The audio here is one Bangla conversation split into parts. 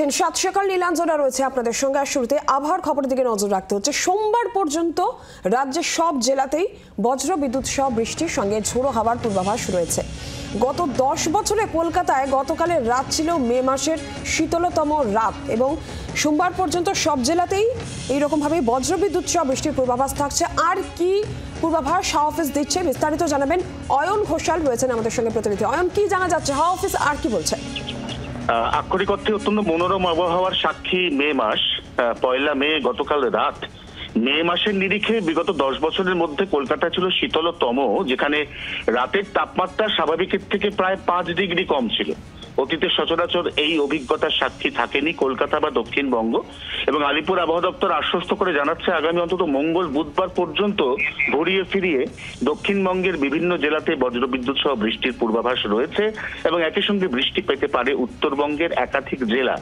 দেখছেন সাত সকাল নীলাঞ্জনা রয়েছে আপনাদের সঙ্গে। আর শুরুতে আবহাওয়ার খবরের দিকে নজর রাখতে হচ্ছে। সোমবার পর্যন্ত রাজ্যের সব জেলাতেই বজ্র বিদ্যুৎ সহ বৃষ্টির সঙ্গে ঝোড়ো হাওয়ার পূর্বাভাস রয়েছে। গত 10 বছরে কলকাতায় গতকালের রাত ছিল মে মাসের শীতলতম রাত এবং সোমবার পর্যন্ত সব জেলাতেই এইরকমভাবে বজ্র বিদ্যুৎ সহ বৃষ্টির পূর্বাভাস থাকছে। আর কি পূর্বাভাস হাওয়া অফিস দিচ্ছে বিস্তারিত জানাবেন অয়ন ঘোষাল রয়েছেন আমাদের সঙ্গে প্রতিনিধি। অয়ন, কি জানা যাচ্ছে হাওয়া অফিস আর কি বলছে? আক্ষরিক অর্থে অত্যন্ত মনোরম আবহাওয়ার সাক্ষী মে মাস। 1 মে গতকাল রাত মে মাসের নিরিখে বিগত 10 বছরের মধ্যে কলকাতা ছিল শীতলতম, যেখানে রাতের তাপমাত্রা স্বাভাবিকের থেকে প্রায় 5 ডিগ্রি কম ছিল। অতীতে সচরাচর এই অভিজ্ঞতার সাক্ষী থাকেনি কলকাতা বা দক্ষিণবঙ্গ। এবং আলিপুর আবহাওয়া দপ্তর আশ্বস্ত করে জানাচ্ছে আগামী অন্তত মঙ্গল বুধবার পর্যন্ত ঘুরিয়ে ফিরিয়ে দক্ষিণবঙ্গের বিভিন্ন জেলাতে বজ্রবিদ্যুৎ সহ বৃষ্টির পূর্বাভাস রয়েছে এবং একই সঙ্গে বৃষ্টি পেতে পারে উত্তরবঙ্গের একাধিক জেলা।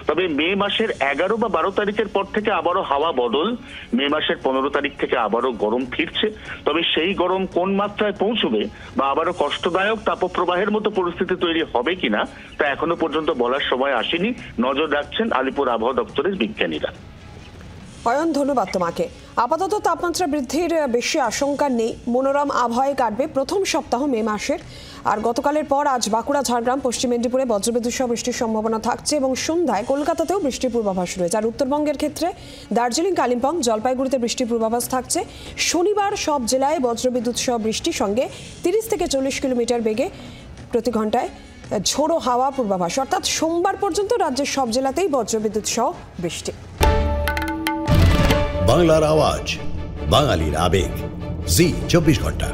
তবে মে মাসের 11 বা 12 তারিখের পর থেকে আবারও হাওয়া বদল। মে মাসের 15 তারিখ থেকে আবারও গরম ফিরছে। তবে সেই গরম কোন মাত্রায় পৌঁছবে বা আবারও কষ্টদায়ক তাপপ্রবাহের মতো পরিস্থিতি তৈরি হবে কিনা তা এখনো পর্যন্ত বলার সময় আসেনি। নজর রাখছেন আলিপুর আবহাওয়া দপ্তরের বিজ্ঞানীরা। অয়ন, ধন্যবাদ তোমাকে। আপাতত তাপমাত্রা বৃদ্ধির বেশি আশঙ্কা নেই। মনোরম আবহাওয়ায় কাটবে প্রথম সপ্তাহ মে মাসের। আর গতকালের পর আজ বাঁকুড়া, ঝাড়গ্রাম, পশ্চিম মেদিনীপুরে বজ্রবিদ্যুৎ সহ বৃষ্টির সম্ভাবনা থাকছে এবং সন্ধ্যায় কলকাতাতেও বৃষ্টির পূর্বাভাস রয়েছে। আর উত্তরবঙ্গের ক্ষেত্রে দার্জিলিং, কালিম্পং, জলপাইগুড়িতে বৃষ্টির পূর্বাভাস থাকছে। শনিবার সব জেলায় বজ্রবিদ্যুৎ সহ বৃষ্টির সঙ্গে 30 থেকে 40 কিলোমিটার বেগে প্রতি ঘন্টায় ঝোড়ো হাওয়া পূর্বাভাস। অর্থাৎ সোমবার পর্যন্ত রাজ্যের সব জেলাতেই বজ্রবিদ্যুৎ সহ বৃষ্টি। বাংলার আওয়াজ, বাঙালির আবেগ, জি 24 ঘন্টা।